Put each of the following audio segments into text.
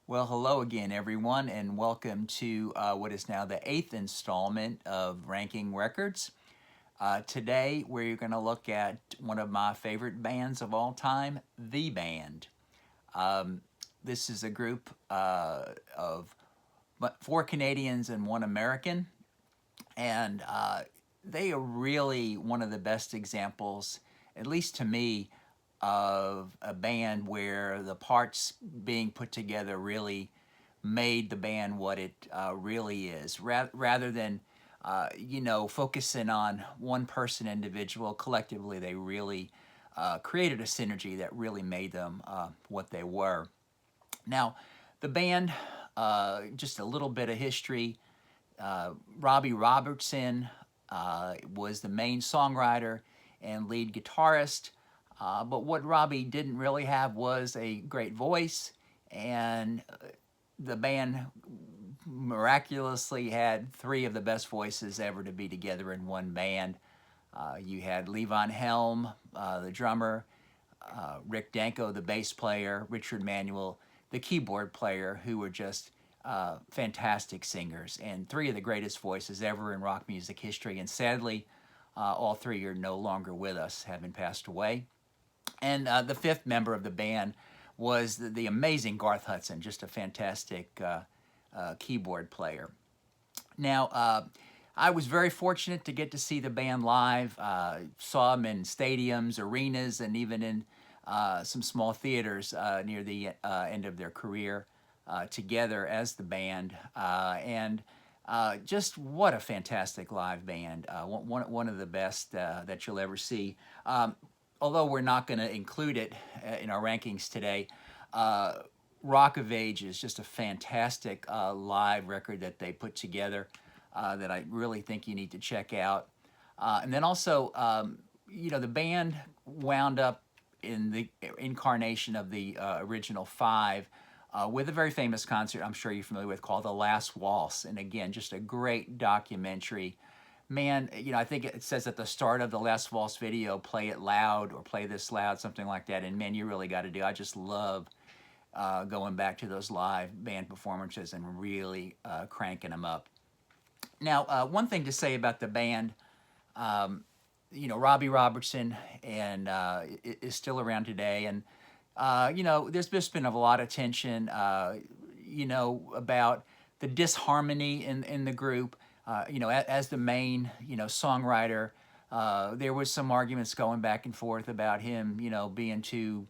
Well, hello again, everyone, and welcome to what is now the 8th installment of Ranking Records. Today, we're going to look at one of my favorite bands of all time, The Band. This is a group of 4 Canadians and 1 American, and they are really one of the best examples, at least to me, of a band where the parts being put together really made the band what it really is. Rather than, focusing on one person individual, collectively they really created a synergy that really made them what they were. Now, the band, just a little bit of history. Robbie Robertson was the main songwriter and lead guitarist. But what Robbie didn't really have was a great voice, and the band miraculously had 3 of the best voices ever to be together in one band. You had Levon Helm, the drummer, Rick Danko, the bass player, Richard Manual, the keyboard player, who were just fantastic singers, and 3 of the greatest voices ever in rock music history. And sadly, all 3 are no longer with us, having passed away. And the 5th member of the band was the amazing Garth Hudson, just a fantastic keyboard player. Now, I was very fortunate to get to see the band live. Saw them in stadiums, arenas, and even in some small theaters near the end of their career together as the band. Just what a fantastic live band. One of the best that you'll ever see. Although we're not going to include it in our rankings today, Rock of Age is just a fantastic live record that they put together that I really think you need to check out. And then also, the band wound up in the incarnation of the original 5 with a very famous concert I'm sure you're familiar with called The Last Waltz. And again, just a great documentary. Man, I think it says at the start of the Last Waltz video, play it loud or play this loud, something like that. And man, you really got to do. I just love going back to those live band performances and really cranking them up. Now, one thing to say about the band, Robbie Robertson is still around today. And, there's just been a lot of tension, about the disharmony in the group. As the main, songwriter, there was some arguments going back and forth about him, being too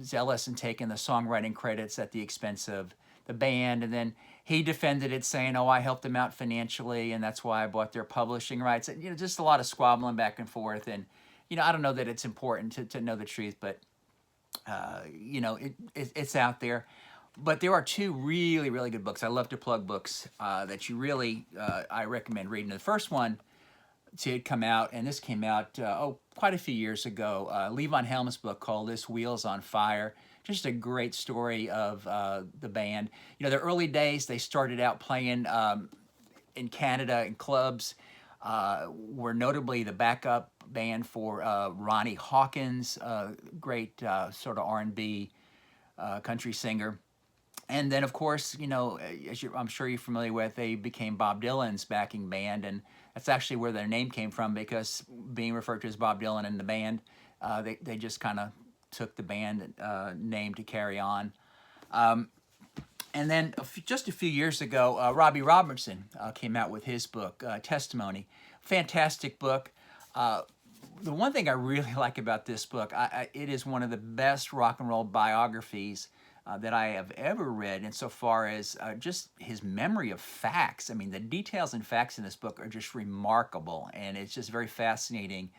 zealous and taking the songwriting credits at the expense of the band. And then he defended it, saying, "Oh, I helped them out financially, and that's why I bought their publishing rights." And, just a lot of squabbling back and forth. And, I don't know that it's important to know the truth, but, it's out there. But there are 2 really, really good books. I love to plug books that you really, I recommend reading. The first one to come out, and this came out, quite a few years ago, Levon Helm's book called This Wheel's on Fire. Just a great story of the band. Their early days, they started out playing in Canada in clubs, were notably the backup band for Ronnie Hawkins, great sort of R&B country singer. And then, of course, as I'm sure you're familiar with, they became Bob Dylan's backing band, and that's actually where their name came from, because being referred to as Bob Dylan in the band, they just kind of took the band name to carry on. And then just a few years ago, Robbie Robertson came out with his book, Testimony. Fantastic book. The one thing I really like about this book, it is one of the best rock and roll biographies that I have ever read, insofar as just his memory of facts. I mean, the details and facts in this book are just remarkable, and it's just very fascinating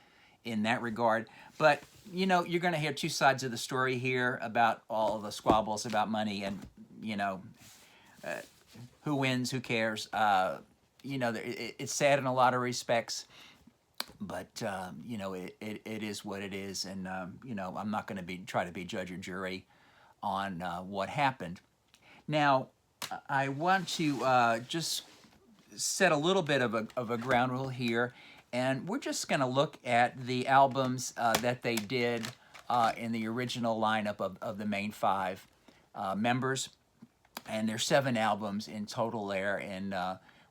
in that regard. But, you're going to hear 2 sides of the story here about all the squabbles about money and, who wins, who cares. It's sad in a lot of respects, but, it is what it is, and, I'm not going to try to be judge or jury on what happened. Now, I want to just set a little bit of a ground rule here, and we're just going to look at the albums that they did in the original lineup of the main 5 members. and there's 7 albums in total there, and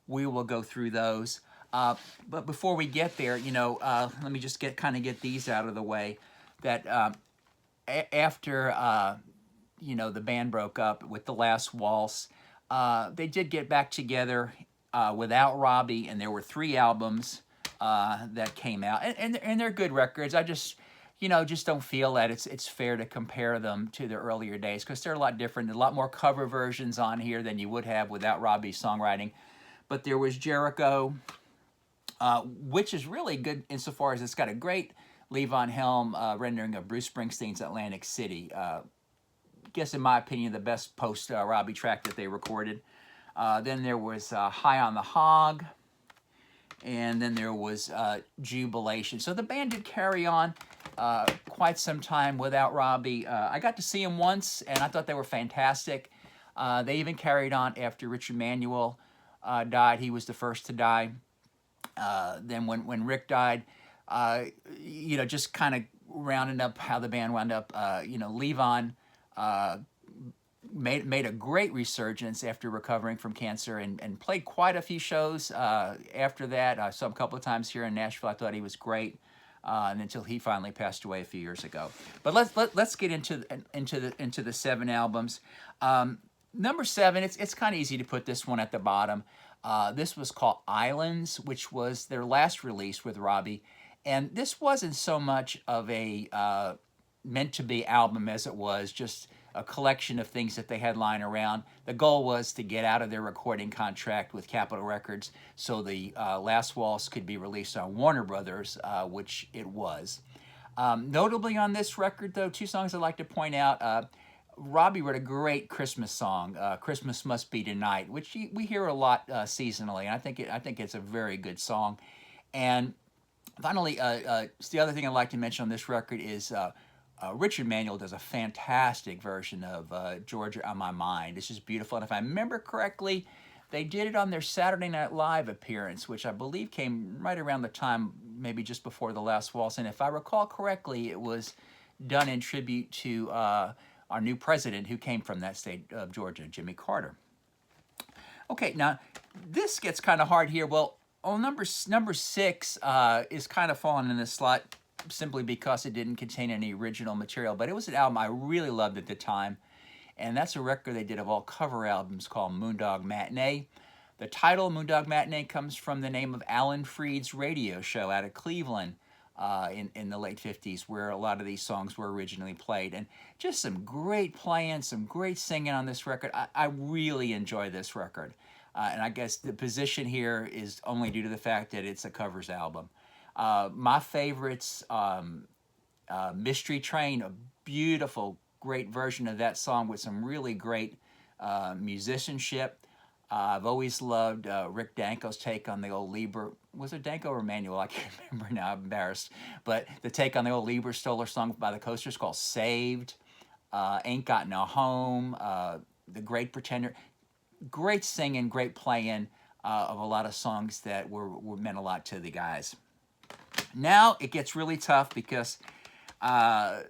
we will go through those. But before we get there, let me just get these out of the way. That after the band broke up with the last Waltz, they did get back together without Robbie, and there were 3 albums that came out, and they're good records. I just don't feel that it's fair to compare them to the earlier days, because they're a lot different. There's a lot more cover versions on here than you would have without Robbie's songwriting. But there was Jericho, which is really good insofar as it's got a great Levon Helm rendering of Bruce Springsteen's Atlantic City. Guess, in my opinion, the best post-Robbie track that they recorded. Then there was High on the Hog, and then there was Jubilation. So the band did carry on quite some time without Robbie. I got to see him once, and I thought they were fantastic. They even carried on after Richard Manual died. He was the first to die. Then when Rick died, just kind of rounding up how the band wound up, Levon made a great resurgence after recovering from cancer, and played quite a few shows after that. I saw him a couple of times here in Nashville. I thought he was great, and until he finally passed away a few years ago. But let's get into the 7 albums. Number 7, it's kind of easy to put this one at the bottom. This was called Islands, which was their last release with Robbie, and this wasn't so much of a meant-to-be album as it was just a collection of things that they had lying around. The goal was to get out of their recording contract with Capitol Records so the last Waltz could be released on Warner Brothers, which it was. Notably on this record, though, 2 songs I'd like to point out. Robbie wrote a great Christmas song, "Christmas Must Be Tonight," which we hear a lot seasonally, and I think it's a very good song. And finally, the other thing I'd like to mention on this record is Richard Manual does a fantastic version of Georgia on My Mind. It's just beautiful, and if I remember correctly, they did it on their Saturday Night Live appearance, which I believe came right around the time, maybe just before the last Waltz, and if I recall correctly, it was done in tribute to our new president, who came from that state of Georgia, Jimmy Carter. Okay, now this gets kind of hard here. Well, number 6 is kind of falling in this slot simply because it didn't contain any original material, but it was an album I really loved at the time, and that's a record they did of all cover albums called Moondog Matinee. The title, Moondog Matinee, comes from the name of Alan Freed's radio show out of Cleveland, in the late 50s, where a lot of these songs were originally played. And just some great playing, some great singing on this record. I really enjoy this record. And I guess the position here is only due to the fact that it's a covers album. My favorites, Mystery Train, a beautiful, great version of that song with some really great musicianship. I've always loved Rick Danko's take on the old Lieber. Was it Danko or Manual? I can't remember now. I'm embarrassed. But the take on the old Lieber Stoller song by the Coasters called Saved. Ain't Got No Home. The Great Pretender. Great singing, great playing of a lot of songs that were meant a lot to the guys. Now it gets really tough because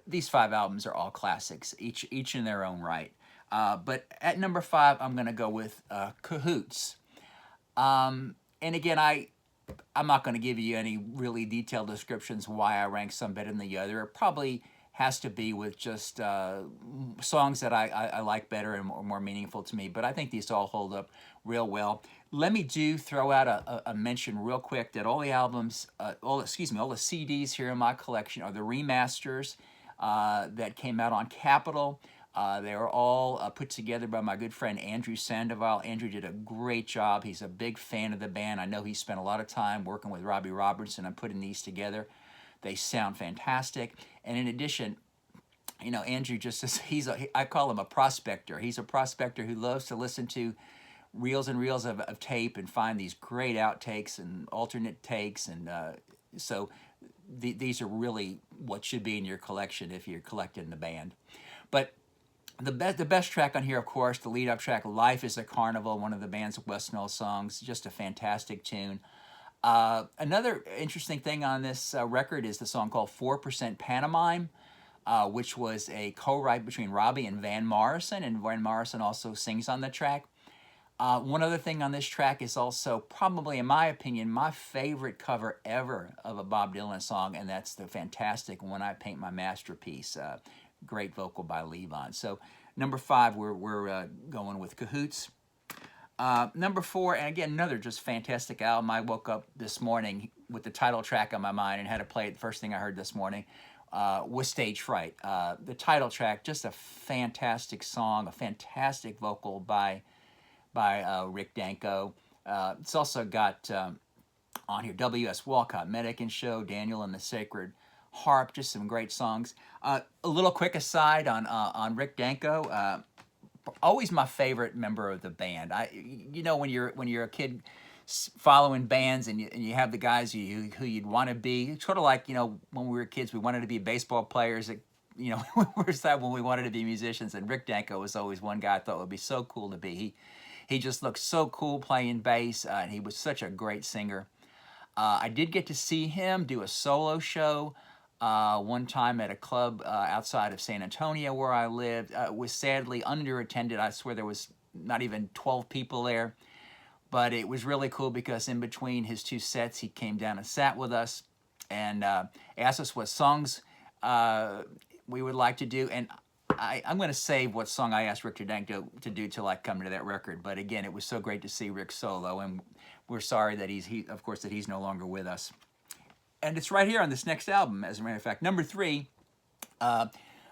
these 5 albums are all classics, each in their own right. But at number 5, I'm going to go with Cahoots. And again, I'm not going to give you any really detailed descriptions why I rank some better than the other. It probably has to be with just songs that I like better and more meaningful to me. But I think these all hold up real well. Let me throw out a mention real quick that all the albums, all the CDs here in my collection are the remasters that came out on Capitol. They were all put together by my good friend Andrew Sandoval. Andrew did a great job. He's a big fan of the band. I know he spent a lot of time working with Robbie Robertson on putting these together. They sound fantastic. And in addition, Andrew just says I call him a prospector. He's a prospector who loves to listen to reels and reels of tape and find these great outtakes and alternate takes. And so these are really what should be in your collection if you're collecting the band. But the best track on here, of course, the lead-up track, Life is a Carnival, one of the band's West Knoll songs, just a fantastic tune. Another interesting thing on this record is the song called 4% Pantomime. which was a co-write between Robbie and Van Morrison, and Van Morrison also sings on the track. One other thing on this track is also probably, in my opinion, my favorite cover ever of a Bob Dylan song, and that's the fantastic When I Paint My Masterpiece. Great vocal by Levon. So number 5, we're going with Cahoots. Number 4, and again, another just fantastic album. I woke up this morning with the title track on my mind and had to play it. The first thing I heard this morning was Stage Fright. The title track, just a fantastic song, a fantastic vocal by Rick Danko. It's also got on here W.S. Walcott, Medican Show, Daniel and the Sacred Harp, just some great songs. A little quick aside on Rick Danko. Always my favorite member of the band. You know, when you're a kid following bands and you have the guys who you'd want to be, it's sort of like, you know, when we were kids, we wanted to be baseball players. You know, when we wanted to be musicians, and Rick Danko was always one guy I thought would be so cool to be. He just looked so cool playing bass, and he was such a great singer. I did get to see him do a solo show one time at a club outside of San Antonio where I lived. It was sadly underattended. I swear there was not even 12 people there. But it was really cool because in between his 2 sets, he came down and sat with us and asked us what songs we would like to do. And I'm going to save what song I asked Rick Danko to do till I come to that record. But again, it was so great to see Rick solo, and we're sorry that he's no longer with us. And it's right here on this next album, as a matter of fact. Number 3,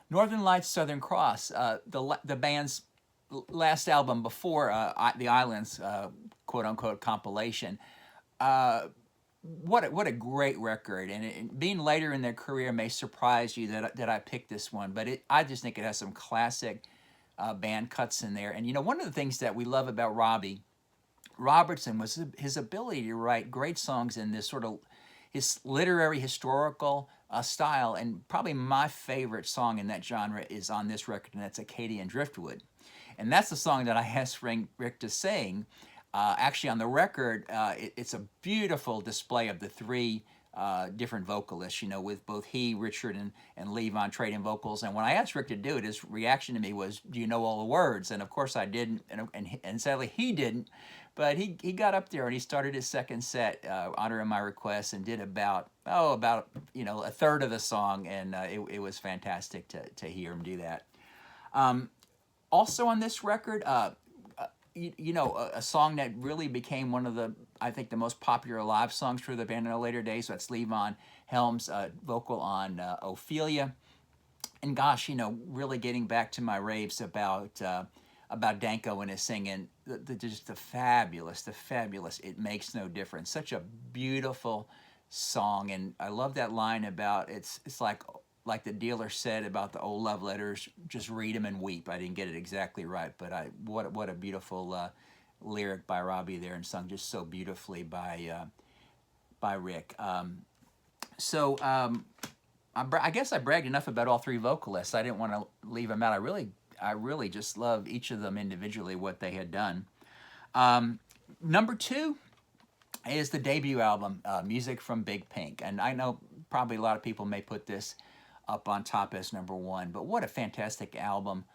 Northern Lights, Southern Cross, the band's last album before the Islands, quote-unquote, compilation. What a great record, and being later in their career may surprise you that I picked this one, but I just think it has some classic band cuts in there. And you know, one of the things that we love about Robbie Robertson was his ability to write great songs in this sort of his literary historical style, and probably my favorite song in that genre is on this record, and that's Acadian Driftwood. And that's the song that I asked Rick to sing. Actually, on the record, it's a beautiful display of the 3 different vocalists, you know, with both he, Richard, and Levon trading vocals. And when I asked Rick to do it, his reaction to me was, "Do you know all the words?" And of course I didn't, and sadly he didn't. But he got up there and he started his second set honoring my request and did about you know, a third of the song, and it was fantastic to hear him do that. Also on this record, you know, a song that really became one of I think the most popular live songs for the band in the later days. So that's Levon Helm's vocal on Ophelia. And gosh, you know, really getting back to my raves about Danko and his singing, just the fabulous, It Makes No Difference. Such a beautiful song, and I love that line about it's like the dealer said about the old love letters, just read them and weep. I didn't get it exactly right, but what a beautiful lyric by Robbie there, and sung just so beautifully by Rick. I guess I bragged enough about all 3 vocalists. I didn't want to leave them out. I really just love each of them individually, what they had done. Number 2 is the debut album, Music from Big Pink, and I know probably a lot of people may put this up on top as number 1, but what a fantastic album.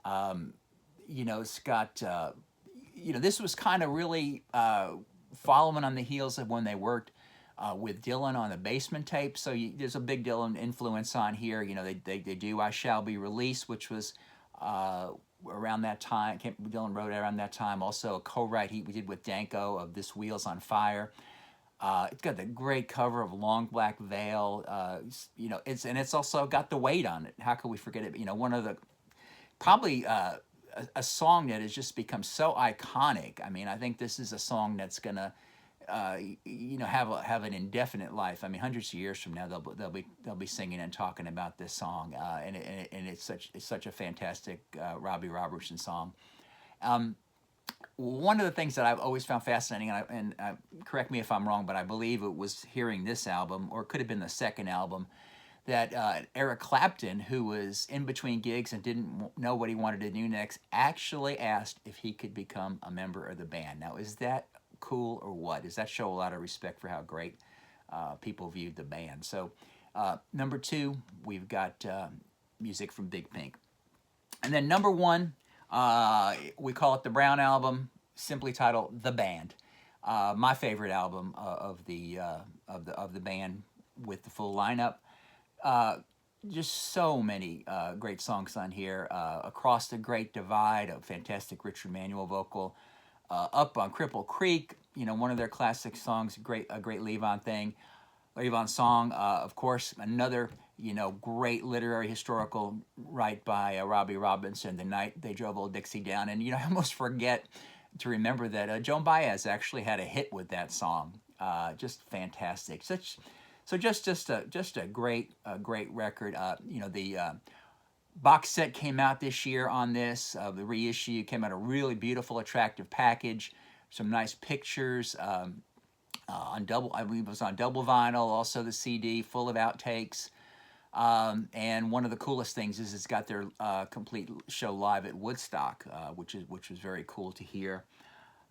You know, it's got, you know, this was kind of really following on the heels of when they worked with Dylan on the Basement tape, so there's a big Dylan influence on here. You know, they do I Shall Be Released, which was around that time. Dylan wrote it around that time. Also a co-write we did with Danko of This Wheel's on Fire. It's got the great cover of Long Black Veil. You know, it's also got The Weight on it. How could we forget it? You know, one of the probably a song that has just become so iconic. I mean, I think this is a song that's gonna you know, have an indefinite life. I mean, hundreds of years from now, they'll be singing and talking about this song, and it's such a fantastic Robbie Robertson song. One of the things that I've always found fascinating, and correct me if I'm wrong, but I believe it was hearing this album, or it could have been the second album, that Eric Clapton, who was in between gigs and didn't know what he wanted to do next, actually asked if he could become a member of the band. Now, is that cool or what? Does that show a lot of respect for how great people viewed the band? So number 2, we've got music from Big Pink. And then number one, we call it the Brown Album, simply titled The Band. My favorite album of the band with the full lineup. Just so many great songs on here. Across the Great Divide, a fantastic Richard Manual vocal. Up on Cripple Creek, one of their classic songs, a great Levon song. Of course, another, great literary historical right by Robbie Robertson, The Night They Drove Old Dixie Down. And, I almost forget to remember that Joan Baez actually had a hit with that song. Just fantastic. Just a great record. The box set came out this year on this. The reissue came out a really beautiful, attractive package. Some nice pictures on double. I believe it was on double vinyl. Also the CD full of outtakes. And one of the coolest things is it's got their complete show live at Woodstock, which was very cool to hear.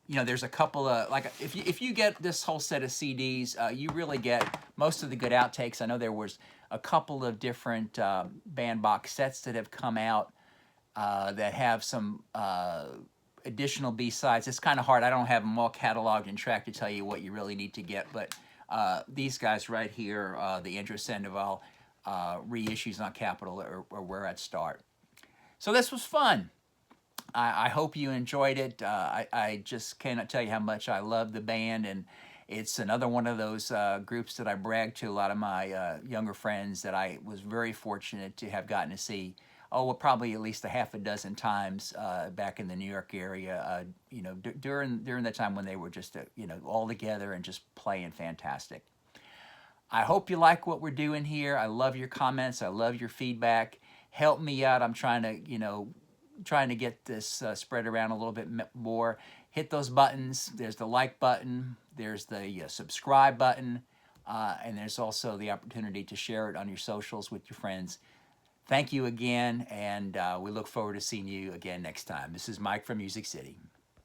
There's a couple of, like, if you get this whole set of CDs, you really get most of the good outtakes. I know there was a couple of different band box sets that have come out that have some additional B-sides. It's kind of hard. I don't have them all cataloged and tracked to tell you what you really need to get, but these guys right here, the Andrew Sandoval reissues on Capitol are where I'd start. So this was fun. I hope you enjoyed it. I just cannot tell you how much I love the band, and it's another one of those groups that I brag to a lot of my younger friends that I was very fortunate to have gotten to see, probably at least a half a dozen times back in the New York area, during the time when they were just, all together and just playing fantastic. I hope you like what we're doing here. I love your comments. I love your feedback. Help me out. I'm trying to get this spread around a little bit more. Hit those buttons. There's the like button. There's the subscribe button. And there's also the opportunity to share it on your socials with your friends. Thank you again, and we look forward to seeing you again next time. This is Mike from Music City.